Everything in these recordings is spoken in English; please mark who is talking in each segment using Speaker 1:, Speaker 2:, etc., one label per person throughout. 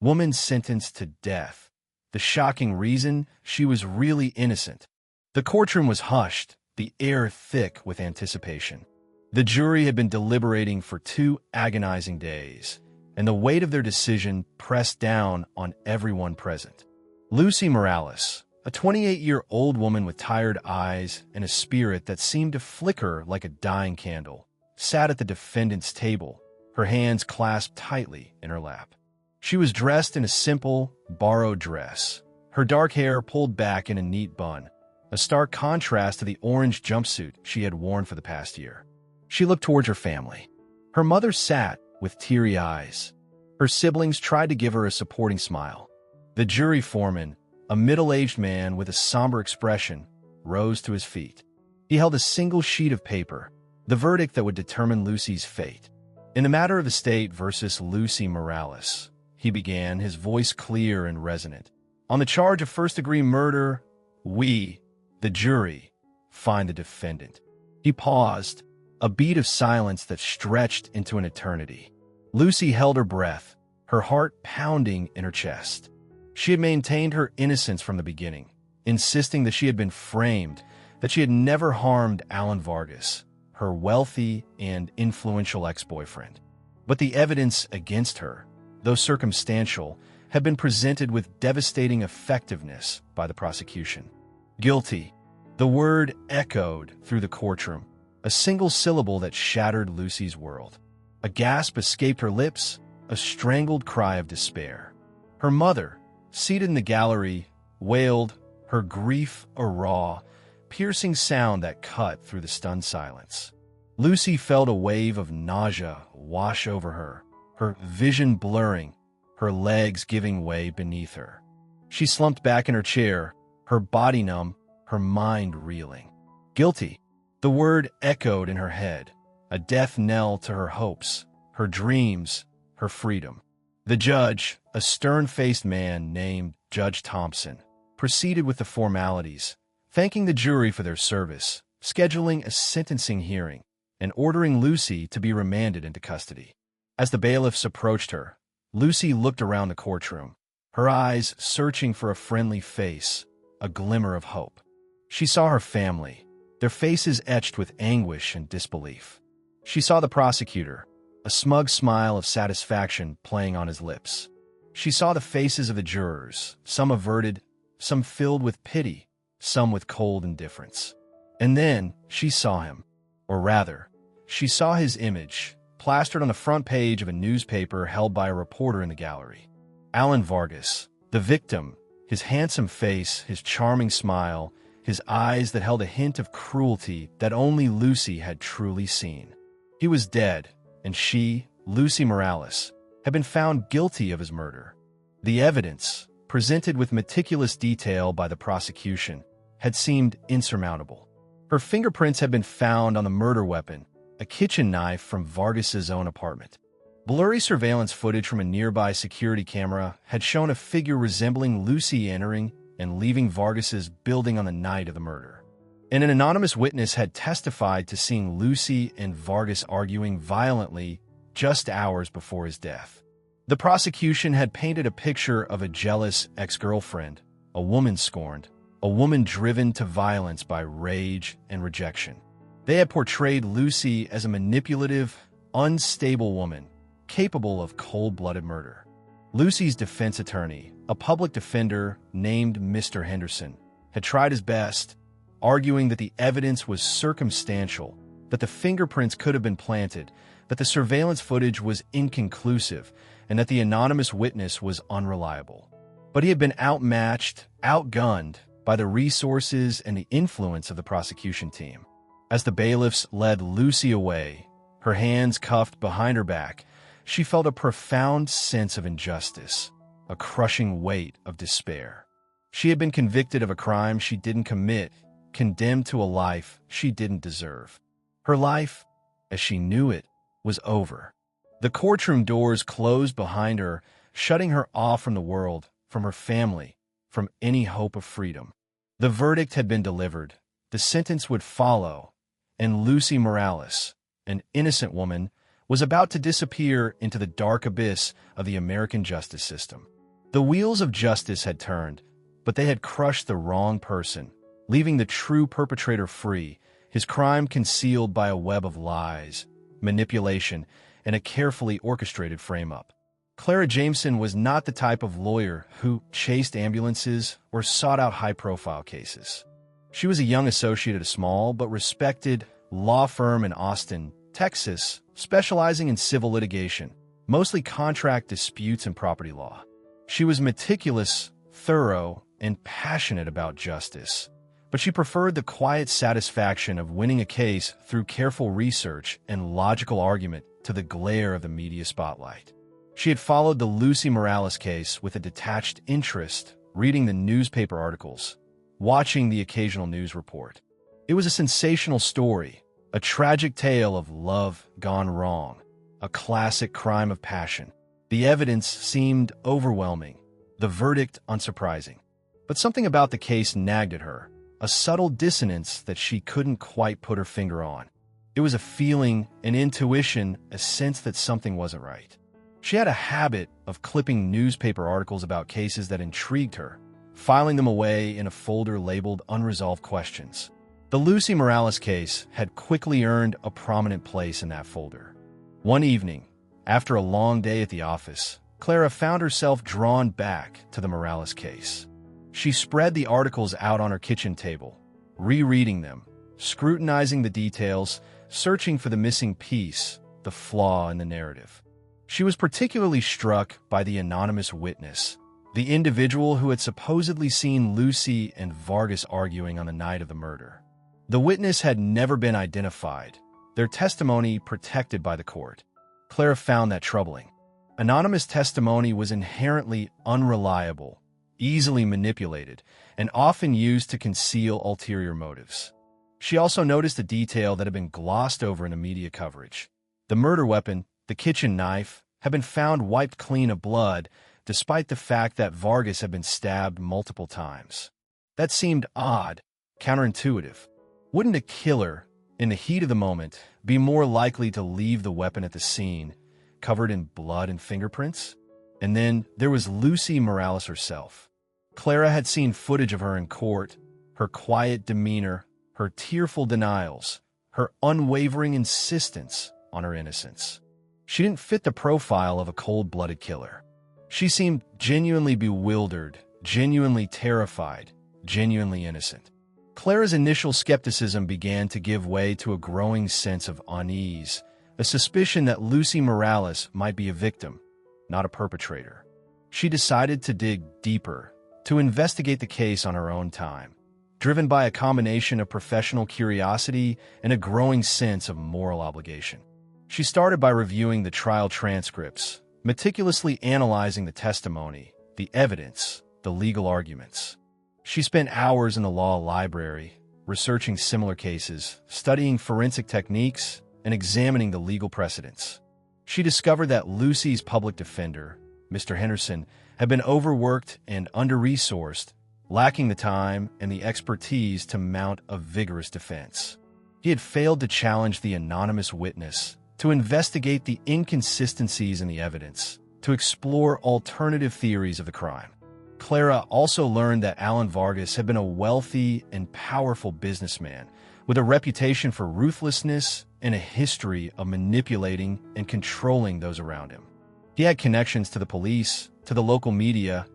Speaker 1: Woman sentenced to death. The shocking reason: she was really innocent. The courtroom was hushed, the air thick with anticipation. The jury had been deliberating for 2 agonizing days, and the weight of their decision pressed down on everyone present. Lucy Morales, a 28-year-old woman with tired eyes and a spirit that seemed to flicker like a dying candle, sat at the defendant's table, her hands clasped tightly in her lap. She was dressed in a simple, borrowed dress, her dark hair pulled back in a neat bun, a stark contrast to the orange jumpsuit she had worn for the past year. She looked towards her family. Her mother sat with teary eyes. Her siblings tried to give her a supporting smile. The jury foreman, a middle-aged man with a somber expression, rose to his feet. He held a single sheet of paper, the verdict that would determine Lucy's fate. In the matter of the state versus Lucy Morales, he began, his voice clear and resonant. On the charge of first-degree murder, we, the jury, find the defendant. He paused, a beat of silence that stretched into an eternity. Lucy held her breath, her heart pounding in her chest. She had maintained her innocence from the beginning, insisting that she had been framed, that she had never harmed Alan Vargas, her wealthy and influential ex-boyfriend. But the evidence against her, though circumstantial, had been presented with devastating effectiveness by the prosecution. Guilty. The word echoed through the courtroom, a single syllable that shattered Lucy's world. A gasp escaped her lips, a strangled cry of despair. Her mother, seated in the gallery, wailed, her grief a raw, piercing sound that cut through the stunned silence. Lucy felt a wave of nausea wash over her, her vision blurring, her legs giving way beneath her. She slumped back in her chair, her body numb, her mind reeling. Guilty. The word echoed in her head, a death knell to her hopes, her dreams, her freedom. The judge, a stern-faced man named Judge Thompson, proceeded with the formalities, thanking the jury for their service, scheduling a sentencing hearing, and ordering Lucy to be remanded into custody. As the bailiffs approached her, Lucy looked around the courtroom, her eyes searching for a friendly face, a glimmer of hope. She saw her family, their faces etched with anguish and disbelief. She saw the prosecutor, a smug smile of satisfaction playing on his lips. She saw the faces of the jurors, some averted, some filled with pity, some with cold indifference. And then she saw him, or rather, she saw his image, plastered on the front page of a newspaper held by a reporter in the gallery. Alan Vargas, the victim, his handsome face, his charming smile, his eyes that held a hint of cruelty that only Lucy had truly seen. He was dead, and she, Lucy Morales, had been found guilty of his murder. The evidence, presented with meticulous detail by the prosecution, had seemed insurmountable. Her fingerprints had been found on the murder weapon, a kitchen knife from Vargas's own apartment. Blurry surveillance footage from a nearby security camera had shown a figure resembling Lucy entering and leaving Vargas's building on the night of the murder. And an anonymous witness had testified to seeing Lucy and Vargas arguing violently just hours before his death. The prosecution had painted a picture of a jealous ex-girlfriend, a woman scorned, a woman driven to violence by rage and rejection. They had portrayed Lucy as a manipulative, unstable woman, capable of cold-blooded murder. Lucy's defense attorney, a public defender named Mr. Henderson, had tried his best, arguing that the evidence was circumstantial, that the fingerprints could have been planted, that the surveillance footage was inconclusive, and that the anonymous witness was unreliable. But he had been outmatched, outgunned by the resources and the influence of the prosecution team. As the bailiffs led Lucy away, her hands cuffed behind her back, she felt a profound sense of injustice, a crushing weight of despair. She had been convicted of a crime she didn't commit, condemned to a life she didn't deserve. Her life, as she knew it, was over. The courtroom doors closed behind her, shutting her off from the world, from her family, from any hope of freedom. The verdict had been delivered, the sentence would follow, and Lucy Morales, an innocent woman, was about to disappear into the dark abyss of the American justice system. The wheels of justice had turned, but they had crushed the wrong person, leaving the true perpetrator free, his crime concealed by a web of lies, manipulation, and a carefully orchestrated frame-up. Clara Jameson was not the type of lawyer who chased ambulances or sought out high-profile cases. She was a young associate at a small but respected law firm in Austin, Texas, specializing in civil litigation, mostly contract disputes and property law. She was meticulous, thorough, and passionate about justice, but she preferred the quiet satisfaction of winning a case through careful research and logical argument to the glare of the media spotlight. She had followed the Lucy Morales case with a detached interest, reading the newspaper articles, watching the occasional news report. It was a sensational story, a tragic tale of love gone wrong, a classic crime of passion. The evidence seemed overwhelming, the verdict unsurprising. But something about the case nagged at her, a subtle dissonance that she couldn't quite put her finger on. It was a feeling, an intuition, a sense that something wasn't right. She had a habit of clipping newspaper articles about cases that intrigued her, filing them away in a folder labeled Unresolved Questions. The Lucy Morales case had quickly earned a prominent place in that folder. One evening, after a long day at the office, Clara found herself drawn back to the Morales case. She spread the articles out on her kitchen table, rereading them, scrutinizing the details, searching for the missing piece, the flaw in the narrative. She was particularly struck by the anonymous witness, the individual who had supposedly seen Lucy and Vargas arguing on the night of the murder. The witness had never been identified, their testimony protected by the court. Clara found that troubling. Anonymous testimony was inherently unreliable, easily manipulated, and often used to conceal ulterior motives. She also noticed a detail that had been glossed over in the media coverage. The murder weapon, the kitchen knife, had been found wiped clean of blood, despite the fact that Vargas had been stabbed multiple times. That seemed odd, counterintuitive. Wouldn't a killer, in the heat of the moment, be more likely to leave the weapon at the scene, covered in blood and fingerprints? And then there was Lucy Morales herself. Clara had seen footage of her in court, her quiet demeanor, her tearful denials, her unwavering insistence on her innocence. She didn't fit the profile of a cold-blooded killer. She seemed genuinely bewildered, genuinely terrified, genuinely innocent. Clara's initial skepticism began to give way to a growing sense of unease, a suspicion that Lucy Morales might be a victim, not a perpetrator. She decided to dig deeper, to investigate the case on her own time, driven by a combination of professional curiosity and a growing sense of moral obligation. She started by reviewing the trial transcripts, meticulously analyzing the testimony, the evidence, the legal arguments. She spent hours in the law library, researching similar cases, studying forensic techniques, and examining the legal precedents. She discovered that Lucy's public defender, Mr. Henderson, had been overworked and under-resourced, lacking the time and the expertise to mount a vigorous defense. He had failed to challenge the anonymous witness, to investigate the inconsistencies in the evidence, to explore alternative theories of the crime. Clara also learned that Alan Vargas had been a wealthy and powerful businessman with a reputation for ruthlessness and a history of manipulating and controlling those around him. He had connections to the police, to the local media,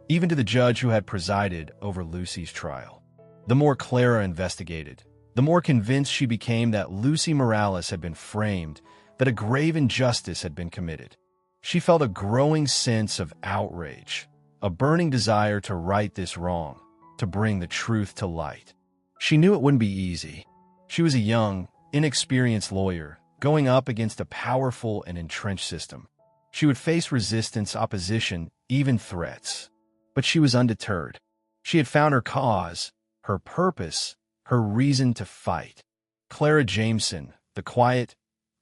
Speaker 1: even to the judge who had presided over Lucy's trial. The more Clara investigated, the more convinced she became that Lucy Morales had been framed, that a grave injustice had been committed. She felt a growing sense of outrage, a burning desire to right this wrong, to bring the truth to light. She knew it wouldn't be easy. She was a young, inexperienced lawyer, going up against a powerful and entrenched system. She would face resistance, opposition, even threats. But she was undeterred. She had found her cause, her purpose, her reason to fight. Clara Jameson, the quiet,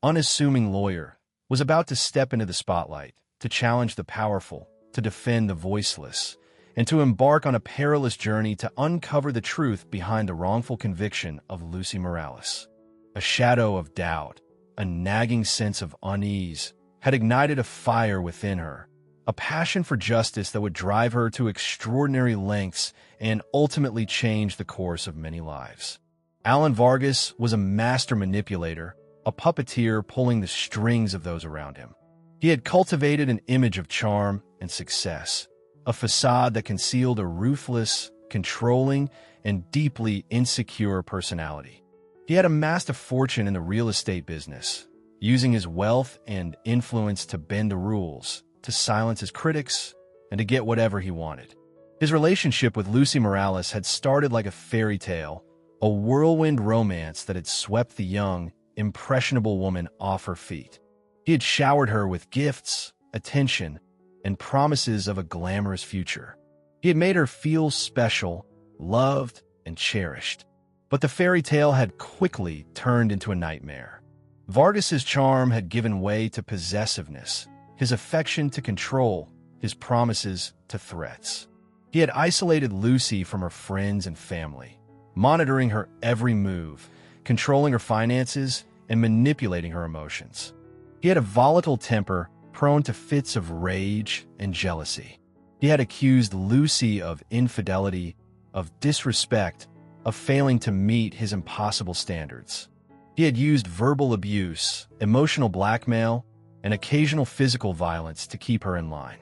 Speaker 1: unassuming lawyer, was about to step into the spotlight, to challenge the powerful, to defend the voiceless, and to embark on a perilous journey to uncover the truth behind the wrongful conviction of Lucy Morales. A shadow of doubt, a nagging sense of unease, had ignited a fire within her, a passion for justice that would drive her to extraordinary lengths and ultimately change the course of many lives. Alan Vargas was a master manipulator, a puppeteer pulling the strings of those around him. He had cultivated an image of charm and success, a facade that concealed a ruthless, controlling, and deeply insecure personality. He had amassed a fortune in the real estate business, using his wealth and influence to bend the rules, to silence his critics, and to get whatever he wanted. His relationship with Lucy Morales had started like a fairy tale, a whirlwind romance that had swept the young, impressionable woman off her feet. He had showered her with gifts, attention, and promises of a glamorous future. He had made her feel special, loved, and cherished. But the fairy tale had quickly turned into a nightmare. Vargas's charm had given way to possessiveness, his affection to control, his promises to threats. He had isolated Lucy from her friends and family, monitoring her every move, controlling her finances, and manipulating her emotions. He had a volatile temper, prone to fits of rage and jealousy. He had accused Lucy of infidelity, of disrespect, of failing to meet his impossible standards. He had used verbal abuse, emotional blackmail, and occasional physical violence to keep her in line.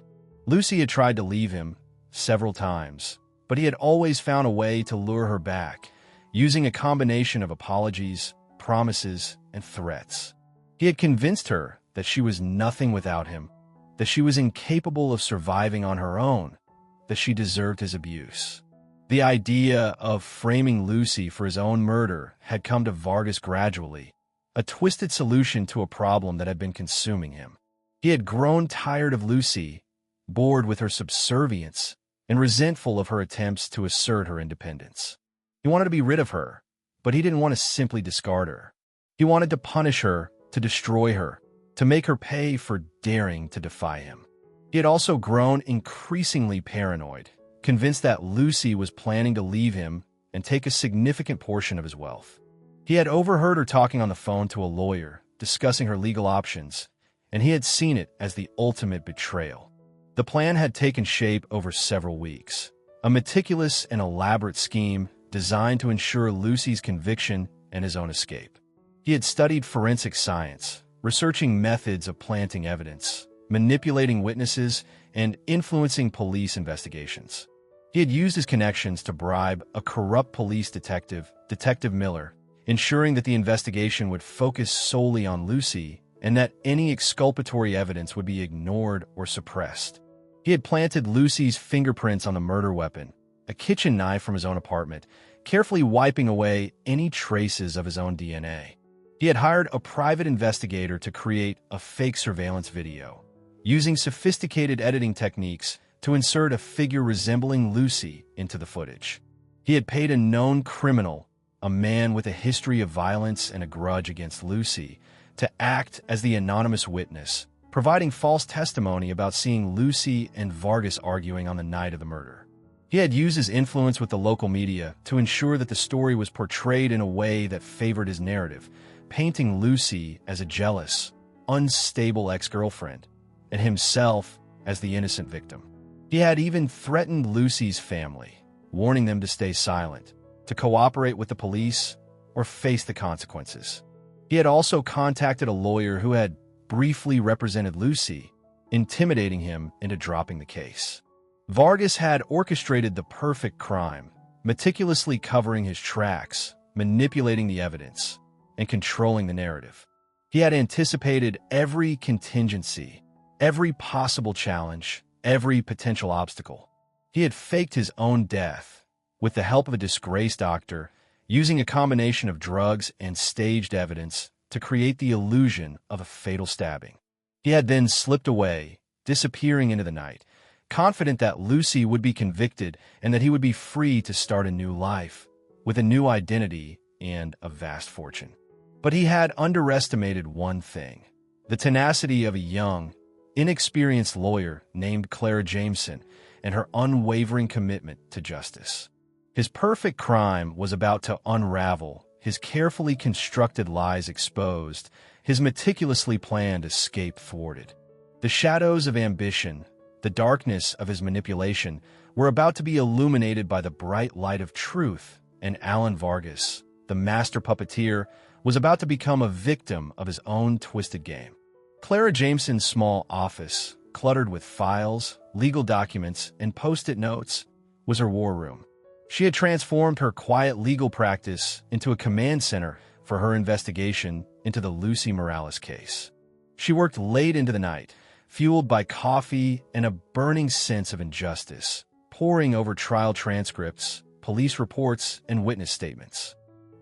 Speaker 1: Lucy had tried to leave him several times, but he had always found a way to lure her back, using a combination of apologies, promises, and threats. He had convinced her that she was nothing without him, that she was incapable of surviving on her own, that she deserved his abuse. The idea of framing Lucy for his own murder had come to Vargas gradually, a twisted solution to a problem that had been consuming him. He had grown tired of Lucy, bored with her subservience, and resentful of her attempts to assert her independence. He wanted to be rid of her, but he didn't want to simply discard her. He wanted to punish her, to destroy her, to make her pay for daring to defy him. He had also grown increasingly paranoid, convinced that Lucy was planning to leave him and take a significant portion of his wealth. He had overheard her talking on the phone to a lawyer, discussing her legal options, and he had seen it as the ultimate betrayal. The plan had taken shape over several weeks, a meticulous and elaborate scheme designed to ensure Lucy's conviction and his own escape. He had studied forensic science, researching methods of planting evidence, manipulating witnesses, and influencing police investigations. He had used his connections to bribe a corrupt police detective, Detective Miller, ensuring that the investigation would focus solely on Lucy and that any exculpatory evidence would be ignored or suppressed. He had planted Lucy's fingerprints on the murder weapon, a kitchen knife from his own apartment, carefully wiping away any traces of his own DNA. He had hired a private investigator to create a fake surveillance video, using sophisticated editing techniques to insert a figure resembling Lucy into the footage. He had paid a known criminal, a man with a history of violence and a grudge against Lucy, to act as the anonymous witness, providing false testimony about seeing Lucy and Vargas arguing on the night of the murder. He had used his influence with the local media to ensure that the story was portrayed in a way that favored his narrative, painting Lucy as a jealous, unstable ex-girlfriend, and himself as the innocent victim. He had even threatened Lucy's family, warning them to stay silent, to cooperate with the police, or face the consequences. He had also contacted a lawyer who had briefly represented Lucy, intimidating him into dropping the case. Vargas had orchestrated the perfect crime, meticulously covering his tracks, manipulating the evidence, and controlling the narrative. He had anticipated every contingency, every possible challenge, every potential obstacle. He had faked his own death, with the help of a disgraced doctor, using a combination of drugs and staged evidence to create the illusion of a fatal stabbing. He had then slipped away, disappearing into the night, confident that Lucy would be convicted and that he would be free to start a new life, with a new identity and a vast fortune. But he had underestimated one thing: the tenacity of a young, inexperienced lawyer named Clara Jameson and her unwavering commitment to justice. His perfect crime was about to unravel, his carefully constructed lies exposed, his meticulously planned escape thwarted. The shadows of ambition, the darkness of his manipulation, were about to be illuminated by the bright light of truth, and Alan Vargas, the master puppeteer, was about to become a victim of his own twisted game. Clara Jameson's small office, cluttered with files, legal documents, and post-it notes, was her war room. She had transformed her quiet legal practice into a command center for her investigation into the Lucy Morales case. She worked late into the night, fueled by coffee and a burning sense of injustice, poring over trial transcripts, police reports, and witness statements.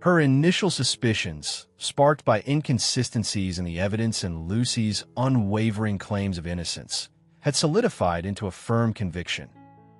Speaker 1: Her initial suspicions, sparked by inconsistencies in the evidence and Lucy's unwavering claims of innocence, had solidified into a firm conviction.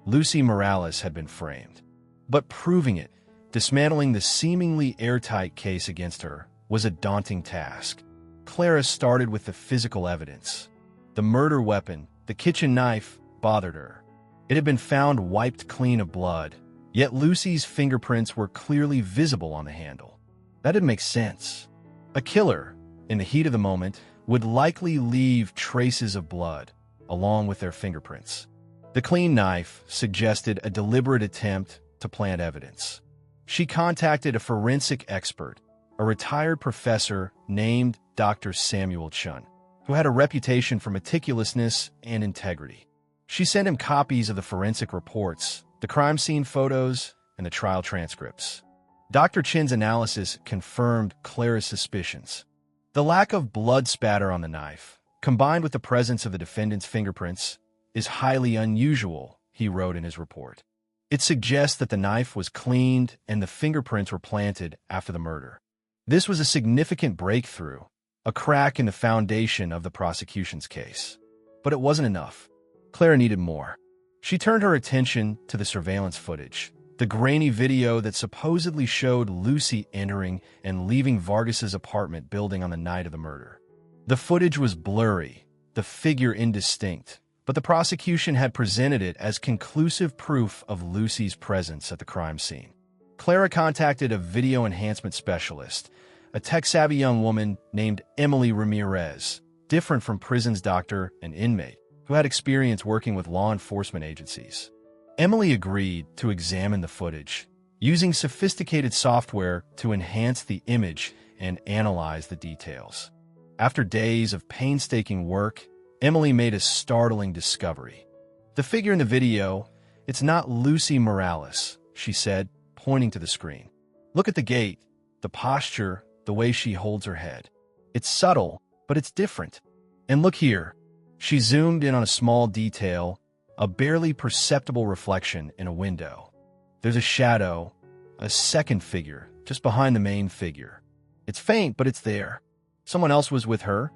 Speaker 1: Lucy Morales had been framed. But proving it, dismantling the seemingly airtight case against her, was a daunting task. Clara started with the physical evidence. The murder weapon, the kitchen knife, bothered her. It had been found wiped clean of blood, yet Lucy's fingerprints were clearly visible on the handle. That didn't make sense. A killer, in the heat of the moment, would likely leave traces of blood, along with their fingerprints. The clean knife suggested a deliberate attempt to plant evidence. She contacted a forensic expert, a retired professor named Dr. Samuel Chun, who had a reputation for meticulousness and integrity. She sent him copies of the forensic reports, the crime scene photos, and the trial transcripts. Dr. Chin's analysis confirmed Clara's suspicions. The lack of blood spatter on the knife, combined with the presence of the defendant's fingerprints, is highly unusual, he wrote in his report. It suggests that the knife was cleaned and the fingerprints were planted after the murder. This was a significant breakthrough, a crack in the foundation of the prosecution's case. But it wasn't enough. Clara needed more. She turned her attention to the surveillance footage, the grainy video that supposedly showed Lucy entering and leaving Vargas's apartment building on the night of the murder. The footage was blurry, the figure indistinct, but the prosecution had presented it as conclusive proof of Lucy's presence at the crime scene. Clara contacted a video enhancement specialist, a tech-savvy young woman named Emily Ramirez, different from prison's doctor and inmate, who had experience working with law enforcement agencies. Emily agreed to examine the footage, using sophisticated software to enhance the image and analyze the details. After days of painstaking work, Emily made a startling discovery. The figure in the video, it's not Lucy Morales, she said, pointing to the screen. Look at the gait, the posture, the way she holds her head. It's subtle, but it's different. And look here. She zoomed in on a small detail, a barely perceptible reflection in a window. There's a shadow, a second figure, just behind the main figure. It's faint, but it's there. Someone else was with her,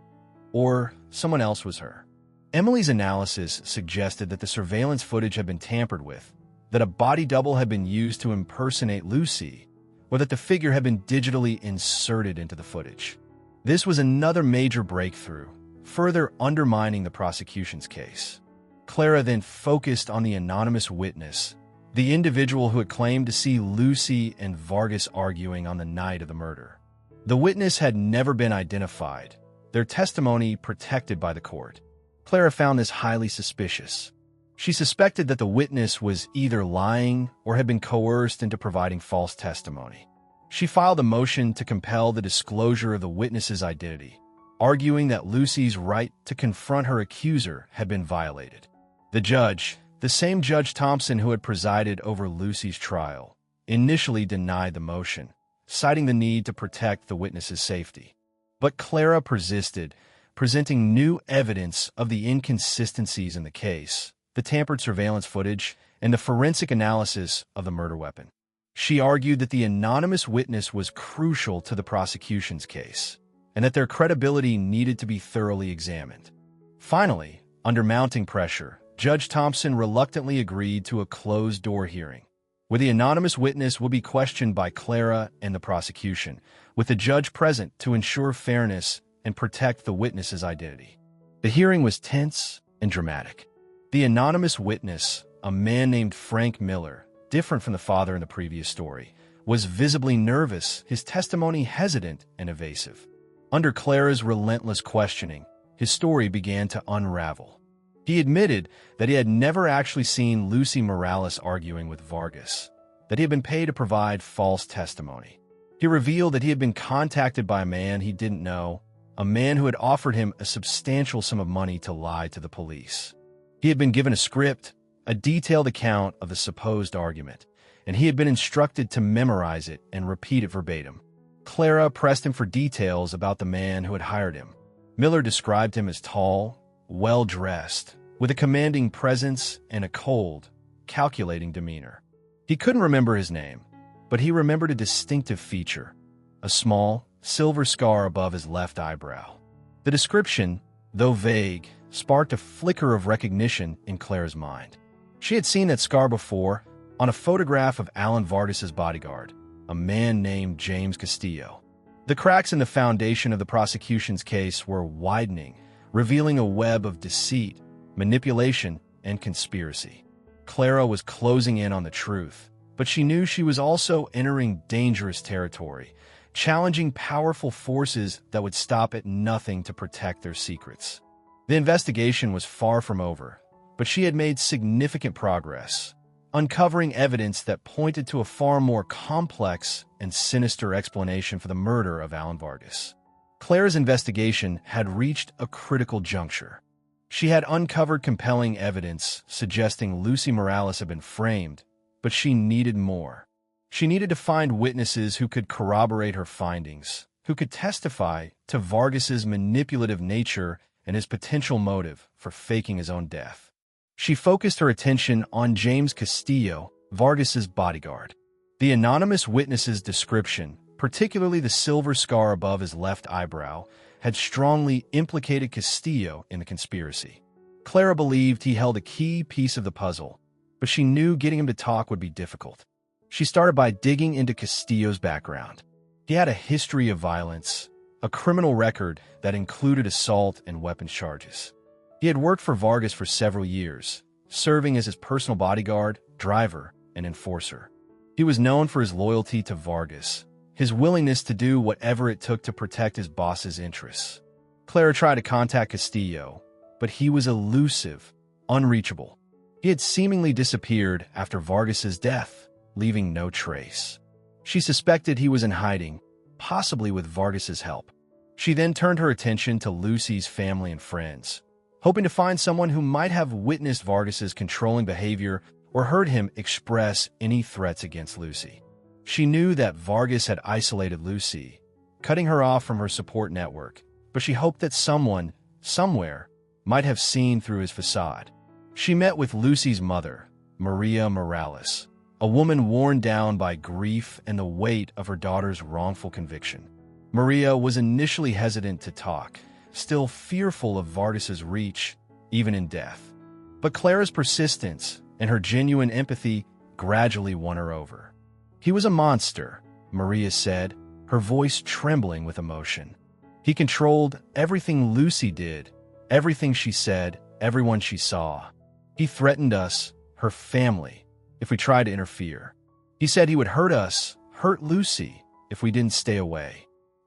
Speaker 1: or someone else was her. Emily's analysis suggested that the surveillance footage had been tampered with, that a body double had been used to impersonate Lucy, or that the figure had been digitally inserted into the footage. This was another major breakthrough, further undermining the prosecution's case. Clara then focused on the anonymous witness, the individual who had claimed to see Lucy and Vargas arguing on the night of the murder. The witness had never been identified, their testimony protected by the court. Clara found this highly suspicious. She suspected that the witness was either lying or had been coerced into providing false testimony. She filed a motion to compel the disclosure of the witness's identity, arguing that Lucy's right to confront her accuser had been violated. The judge, the same Judge Thompson who had presided over Lucy's trial, initially denied the motion, citing the need to protect the witness's safety. But Clara persisted, presenting new evidence of the inconsistencies in the case, the tampered surveillance footage, and the forensic analysis of the murder weapon. She argued that the anonymous witness was crucial to the prosecution's case, and that their credibility needed to be thoroughly examined. Finally, under mounting pressure, Judge Thompson reluctantly agreed to a closed-door hearing, where the anonymous witness would be questioned by Clara and the prosecution, with the judge present to ensure fairness and protect the witness's identity. The hearing was tense and dramatic. The anonymous witness, a man named Frank Miller, different from the father in the previous story, was visibly nervous, his testimony hesitant and evasive. Under Clara's relentless questioning, his story began to unravel. He admitted that he had never actually seen Lucy Morales arguing with Vargas, that he had been paid to provide false testimony. He revealed that he had been contacted by a man he didn't know, a man who had offered him a substantial sum of money to lie to the police. He had been given a script, a detailed account of the supposed argument, and he had been instructed to memorize it and repeat it verbatim. Clara pressed him for details about the man who had hired him. Miller described him as tall, well-dressed, with a commanding presence and a cold, calculating demeanor. He couldn't remember his name, but he remembered a distinctive feature, a small, silver scar above his left eyebrow. The description, though vague, sparked a flicker of recognition in Clara's mind. She had seen that scar before on a photograph of Alan Vargas's bodyguard, a man named James Castillo. The cracks in the foundation of the prosecution's case were widening, revealing a web of deceit, manipulation, and conspiracy. Clara was closing in on the truth, but she knew she was also entering dangerous territory, challenging powerful forces that would stop at nothing to protect their secrets. The investigation was far from over, but she had made significant progress, uncovering evidence that pointed to a far more complex and sinister explanation for the murder of Alan Vargas. Clara's investigation had reached a critical juncture. She had uncovered compelling evidence suggesting Lucy Morales had been framed, but she needed more. She needed to find witnesses who could corroborate her findings, who could testify to Vargas's manipulative nature and his potential motive for faking his own death. She focused her attention on James Castillo, Vargas's bodyguard. The anonymous witness's description, particularly the silver scar above his left eyebrow, had strongly implicated Castillo in the conspiracy. Clara believed he held a key piece of the puzzle, but she knew getting him to talk would be difficult. She started by digging into Castillo's background. He had a history of violence, a criminal record that included assault and weapons charges. He had worked for Vargas for several years, serving as his personal bodyguard, driver, and enforcer. He was known for his loyalty to Vargas, his willingness to do whatever it took to protect his boss's interests. Clara tried to contact Castillo, but he was elusive, unreachable. He had seemingly disappeared after Vargas's death, leaving no trace. She suspected he was in hiding, possibly with Vargas's help. She then turned her attention to Lucy's family and friends, hoping to find someone who might have witnessed Vargas's controlling behavior or heard him express any threats against Lucy. She knew that Vargas had isolated Lucy, cutting her off from her support network, but she hoped that someone, somewhere, might have seen through his facade. She met with Lucy's mother, Maria Morales, a woman worn down by grief and the weight of her daughter's wrongful conviction. Maria was initially hesitant to talk, still fearful of Vargas's reach, even in death. But Clara's persistence and her genuine empathy gradually won her over. He was a monster, Maria said, her voice trembling with emotion. He controlled everything Lucy did, everything she said, everyone she saw. He threatened us, her family, if we tried to interfere. He said he would hurt us, hurt Lucy, if we didn't stay away.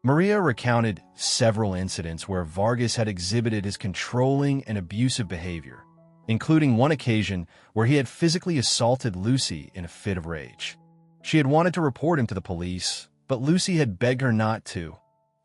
Speaker 1: Maria recounted several incidents where Vargas had exhibited his controlling and abusive behavior, including one occasion where he had physically assaulted Lucy in a fit of rage. She had wanted to report him to the police, but Lucy had begged her not to,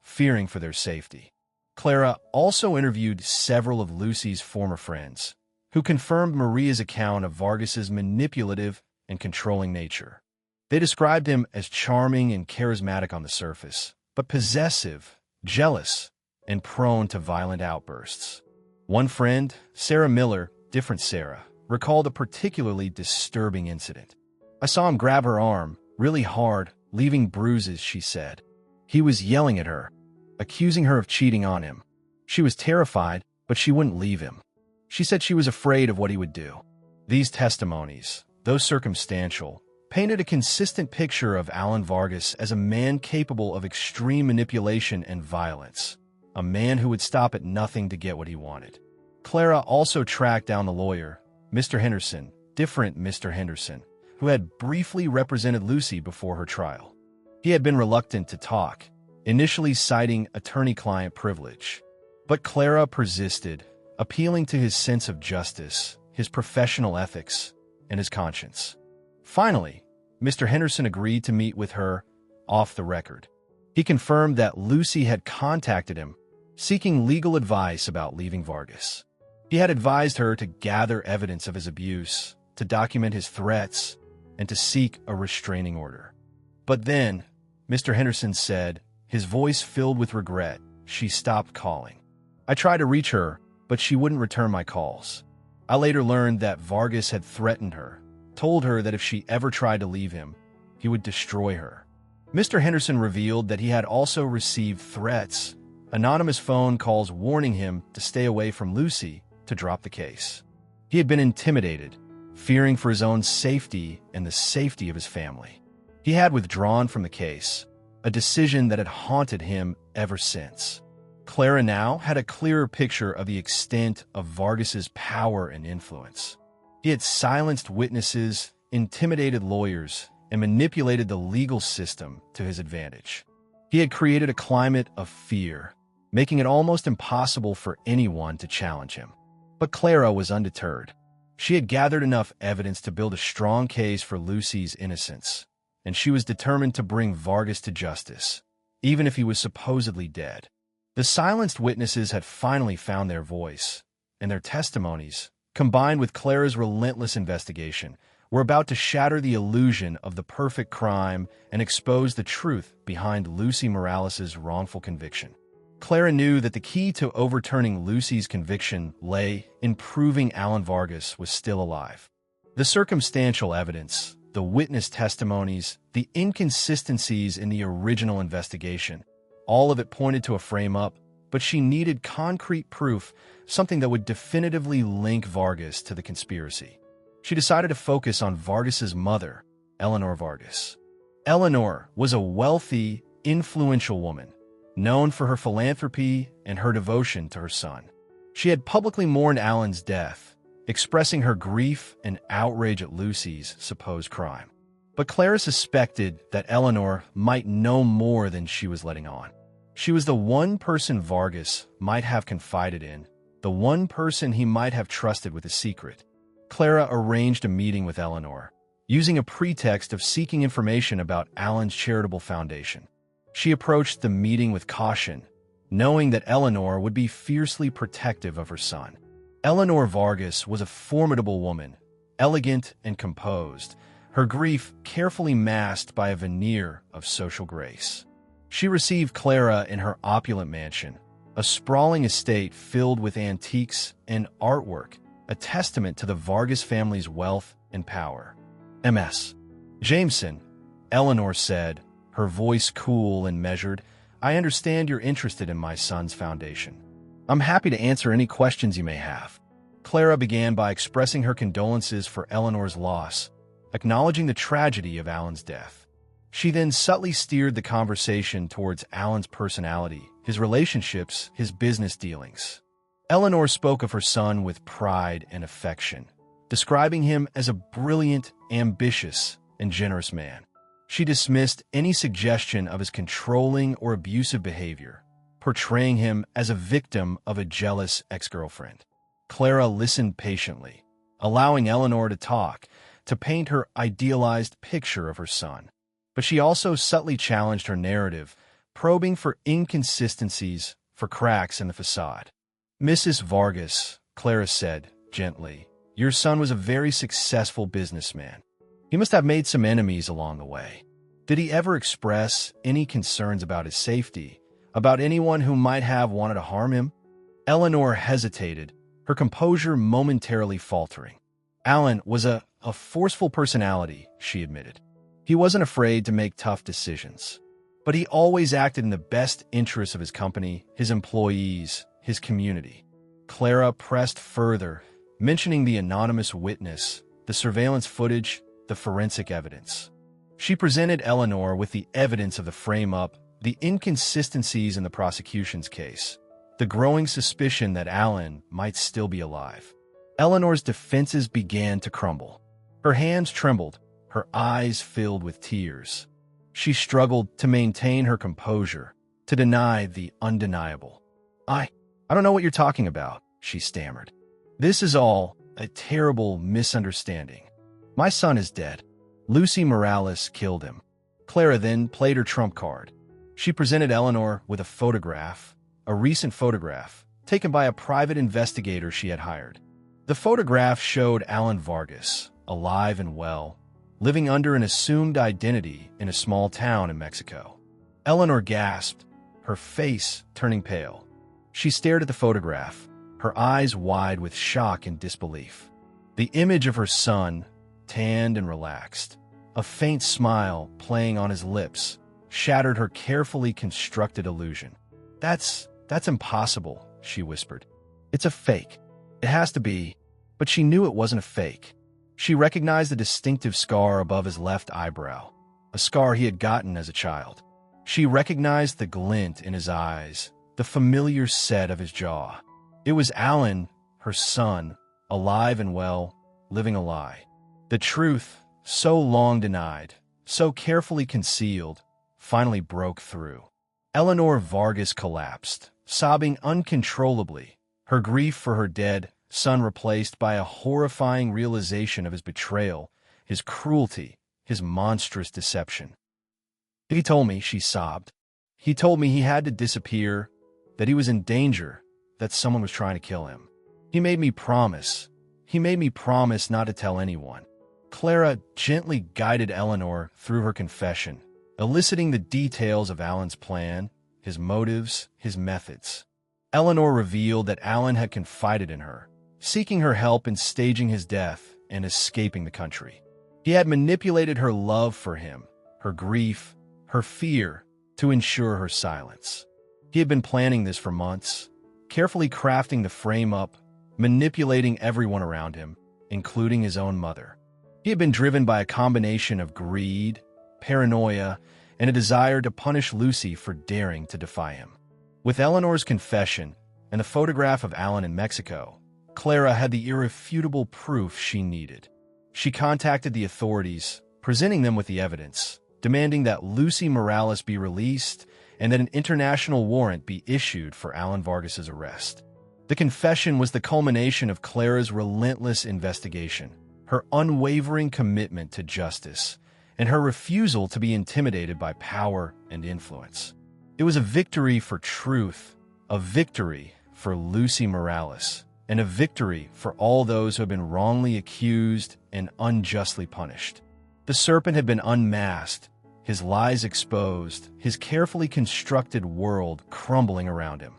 Speaker 1: fearing for their safety. Clara also interviewed several of Lucy's former friends, who confirmed Maria's account of Vargas's manipulative and controlling nature. They described him as charming and charismatic on the surface, but possessive, jealous, and prone to violent outbursts. One friend, Sarah Miller, different Sarah, recalled a particularly disturbing incident. "I saw him grab her arm, really hard, leaving bruises," she said. "He was yelling at her, accusing her of cheating on him. She was terrified, but she wouldn't leave him. She said she was afraid of what he would do." These testimonies, though circumstantial, painted a consistent picture of Alan Vargas as a man capable of extreme manipulation and violence, a man who would stop at nothing to get what he wanted. Clara also tracked down the lawyer, Mr. Henderson, different Mr. Henderson, who had briefly represented Lucy before her trial. He had been reluctant to talk, initially citing attorney-client privilege. But Clara persisted, appealing to his sense of justice, his professional ethics, and his conscience. Finally, Mr. Henderson agreed to meet with her off the record. He confirmed that Lucy had contacted him, seeking legal advice about leaving Vargas. He had advised her to gather evidence of his abuse, to document his threats, and to seek a restraining order. But then, Mr. Henderson said, his voice filled with regret, she stopped calling. I tried to reach her, but she wouldn't return my calls. I later learned that Vargas had threatened her, told her that if she ever tried to leave him, he would destroy her. Mr. Henderson revealed that he had also received threats, anonymous phone calls warning him to stay away from Lucy, to drop the case. He had been intimidated, fearing for his own safety and the safety of his family. He had withdrawn from the case, a decision that had haunted him ever since. Clara now had a clearer picture of the extent of Vargas's power and influence. He had silenced witnesses, intimidated lawyers, and manipulated the legal system to his advantage. He had created a climate of fear, making it almost impossible for anyone to challenge him. But Clara was undeterred. She had gathered enough evidence to build a strong case for Lucy's innocence, and she was determined to bring Vargas to justice, even if he was supposedly dead. The silenced witnesses had finally found their voice, and their testimonies, combined with Clara's relentless investigation, were about to shatter the illusion of the perfect crime and expose the truth behind Lucy Morales' wrongful conviction. Clara knew that the key to overturning Lucy's conviction lay in proving Alan Vargas was still alive. The circumstantial evidence, the witness testimonies, the inconsistencies in the original investigation, all of it pointed to a frame-up, but she needed concrete proof, something that would definitively link Vargas to the conspiracy. She decided to focus on Vargas's mother, Eleanor Vargas. Eleanor was a wealthy, influential woman, known for her philanthropy and her devotion to her son. She had publicly mourned Alan's death, expressing her grief and outrage at Lucy's supposed crime. But Clara suspected that Eleanor might know more than she was letting on. She was the one person Vargas might have confided in, the one person he might have trusted with a secret. Clara arranged a meeting with Eleanor, using a pretext of seeking information about Alan's charitable foundation. She approached the meeting with caution, knowing that Eleanor would be fiercely protective of her son. Eleanor Vargas was a formidable woman, elegant and composed, her grief carefully masked by a veneer of social grace. She received Clara in her opulent mansion, a sprawling estate filled with antiques and artwork, a testament to the Vargas family's wealth and power. Ms. Jameson, Eleanor said, her voice cool and measured, I understand you're interested in my son's foundation. I'm happy to answer any questions you may have. Clara began by expressing her condolences for Eleanor's loss, acknowledging the tragedy of Alan's death. She then subtly steered the conversation towards Alan's personality, his relationships, his business dealings. Eleanor spoke of her son with pride and affection, describing him as a brilliant, ambitious, and generous man. She dismissed any suggestion of his controlling or abusive behavior, portraying him as a victim of a jealous ex-girlfriend. Clara listened patiently, allowing Eleanor to talk, to paint her idealized picture of her son. But she also subtly challenged her narrative, probing for inconsistencies, for cracks in the facade. Mrs. Vargas, Clara said, gently, your son was a very successful businessman. He must have made some enemies along the way. Did he ever express any concerns about his safety, about anyone who might have wanted to harm him? Eleanor hesitated, her composure momentarily faltering. Alan was a forceful personality, she admitted. He wasn't afraid to make tough decisions, but he always acted in the best interests of his company, his employees, his community. Clara pressed further, mentioning the anonymous witness, the surveillance footage, the forensic evidence. She presented Eleanor with the evidence of the frame-up, the inconsistencies in the prosecution's case, the growing suspicion that Alan might still be alive. Eleanor's defenses began to crumble. Her hands trembled, her eyes filled with tears. She struggled to maintain her composure, to deny the undeniable. I don't know what you're talking about, she stammered. This is all a terrible misunderstanding. My son is dead. Lucy Morales killed him. Clara then played her trump card. She presented Eleanor with a recent photograph, taken by a private investigator she had hired. The photograph showed Alan Vargas, alive and well, living under an assumed identity in a small town in Mexico. Eleanor gasped, her face turning pale. She stared at the photograph, her eyes wide with shock and disbelief. The image of her son, tanned and relaxed, a faint smile playing on his lips, shattered her carefully constructed illusion. That's impossible, she whispered. It's a fake. It has to be. But she knew it wasn't a fake. She recognized the distinctive scar above his left eyebrow, a scar he had gotten as a child. She recognized the glint in his eyes, the familiar set of his jaw. It was Alan, her son, alive and well, living a lie. The truth, so long denied, so carefully concealed, finally broke through. Eleanor Vargas collapsed, sobbing uncontrollably, her grief for her dead son replaced by a horrifying realization of his betrayal, his cruelty, his monstrous deception. He told me, she sobbed. He told me he had to disappear, that he was in danger, that someone was trying to kill him. He made me promise not to tell anyone. Clara gently guided Eleanor through her confession, eliciting the details of Alan's plan, his motives, his methods. Eleanor revealed that Alan had confided in her, seeking her help in staging his death and escaping the country. He had manipulated her love for him, her grief, her fear, to ensure her silence. He had been planning this for months, carefully crafting the frame-up, manipulating everyone around him, including his own mother. He had been driven by a combination of greed, paranoia, and a desire to punish Lucy for daring to defy him. With Eleanor's confession and the photograph of Alan in Mexico, Clara had the irrefutable proof she needed. She contacted the authorities, presenting them with the evidence, demanding that Lucy Morales be released and that an international warrant be issued for Alan Vargas's arrest. The confession was the culmination of Clara's relentless investigation, her unwavering commitment to justice, and her refusal to be intimidated by power and influence. It was a victory for truth, a victory for Lucy Morales, and a victory for all those who have been wrongly accused and unjustly punished. The serpent had been unmasked, his lies exposed, his carefully constructed world crumbling around him.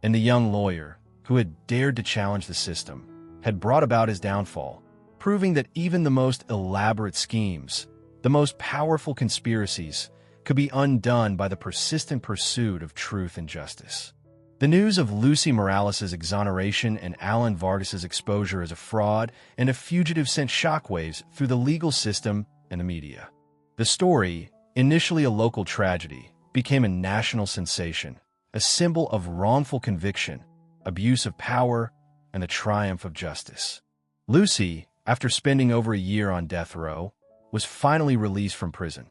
Speaker 1: And the young lawyer, who had dared to challenge the system, had brought about his downfall, proving that even the most elaborate schemes, the most powerful conspiracies, could be undone by the persistent pursuit of truth and justice. The news of Lucy Morales' exoneration and Alan Vargas' exposure as a fraud and a fugitive sent shockwaves through the legal system and the media. The story, initially a local tragedy, became a national sensation, a symbol of wrongful conviction, abuse of power, and the triumph of justice. Lucy, after spending over a year on death row, was finally released from prison.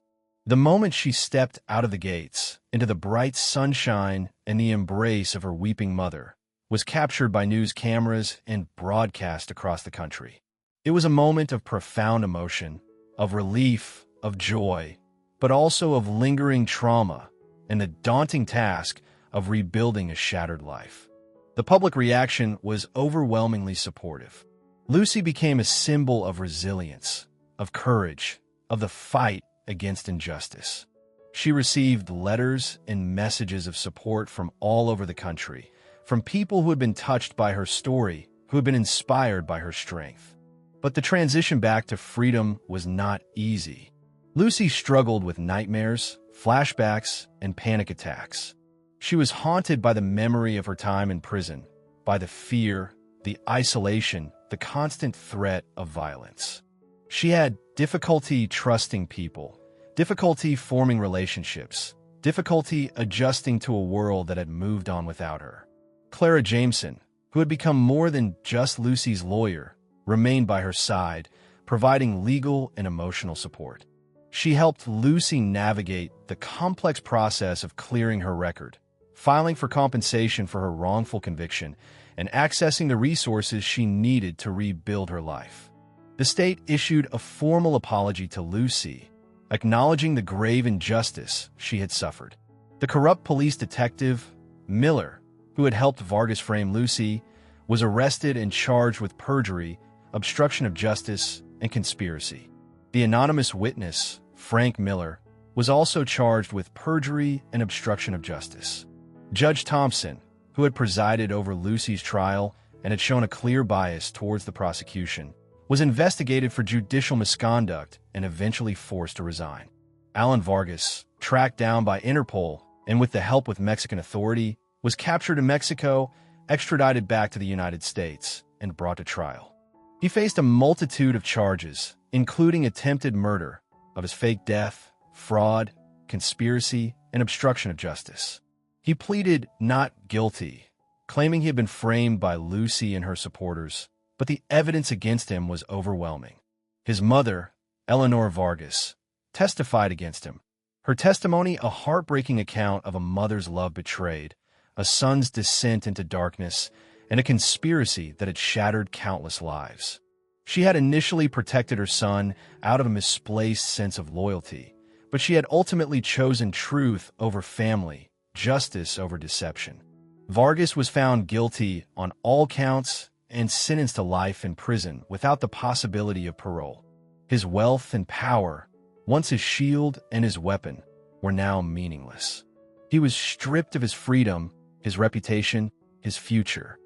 Speaker 1: The moment she stepped out of the gates into the bright sunshine and the embrace of her weeping mother was captured by news cameras and broadcast across the country. It was a moment of profound emotion, of relief, of joy, but also of lingering trauma and the daunting task of rebuilding a shattered life. The public reaction was overwhelmingly supportive. Lucy became a symbol of resilience, of courage, of the fight against injustice. She received letters and messages of support from all over the country, from people who had been touched by her story, who had been inspired by her strength. But the transition back to freedom was not easy. Lucy struggled with nightmares, flashbacks, and panic attacks. She was haunted by the memory of her time in prison, by the fear, the isolation, the constant threat of violence. She had difficulty trusting people, difficulty forming relationships, difficulty adjusting to a world that had moved on without her. Clara Jameson, who had become more than just Lucy's lawyer, remained by her side, providing legal and emotional support. She helped Lucy navigate the complex process of clearing her record, filing for compensation for her wrongful conviction and accessing the resources she needed to rebuild her life. The state issued a formal apology to Lucy, acknowledging the grave injustice she had suffered. The corrupt police detective, Miller, who had helped Vargas frame Lucy, was arrested and charged with perjury, obstruction of justice, and conspiracy. The anonymous witness, Frank Miller, was also charged with perjury and obstruction of justice. Judge Thompson, who had presided over Lucy's trial and had shown a clear bias towards the prosecution, was investigated for judicial misconduct and eventually forced to resign. Alan Vargas, tracked down by Interpol and with the help of Mexican authority, was captured in Mexico, extradited back to the United States, and brought to trial. He faced a multitude of charges, including attempted murder, of his fake death, fraud, conspiracy, and obstruction of justice. He pleaded not guilty, claiming he had been framed by Lucy and her supporters, but the evidence against him was overwhelming. His mother, Eleanor Vargas, testified against him. Her testimony, a heartbreaking account of a mother's love betrayed, a son's descent into darkness, and a conspiracy that had shattered countless lives. She had initially protected her son out of a misplaced sense of loyalty, but she had ultimately chosen truth over family, justice over deception. Vargas was found guilty on all counts and sentenced to life in prison without the possibility of parole. His wealth and power, once his shield and his weapon, were now meaningless. He was stripped of his freedom, his reputation, his future.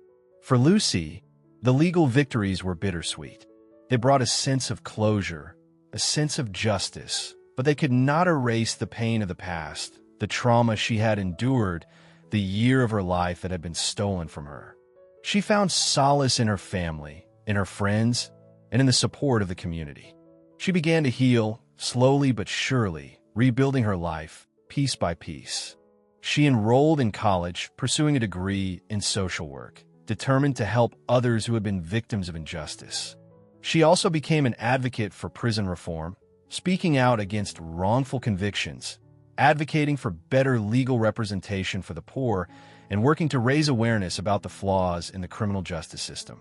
Speaker 1: For Lucy, the legal victories were bittersweet. They brought a sense of closure, a sense of justice, but they could not erase the pain of the past, the trauma she had endured, the year of her life that had been stolen from her. She found solace in her family, in her friends, and in the support of the community. She began to heal, slowly but surely, rebuilding her life, piece by piece. She enrolled in college, pursuing a degree in social work, determined to help others who had been victims of injustice. She also became an advocate for prison reform, speaking out against wrongful convictions, advocating for better legal representation for the poor, and working to raise awareness about the flaws in the criminal justice system.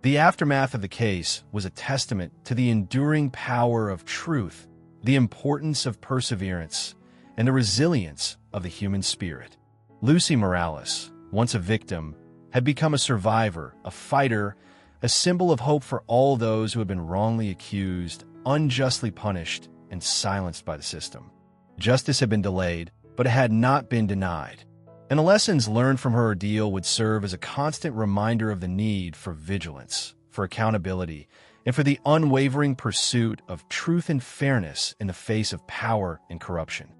Speaker 1: The aftermath of the case was a testament to the enduring power of truth, the importance of perseverance, and the resilience of the human spirit. Lucy Morales, once a victim, had become a survivor, a fighter, a symbol of hope for all those who had been wrongly accused, unjustly punished, and silenced by the system. Justice had been delayed, but it had not been denied. And the lessons learned from her ordeal would serve as a constant reminder of the need for vigilance, for accountability, and for the unwavering pursuit of truth and fairness in the face of power and corruption.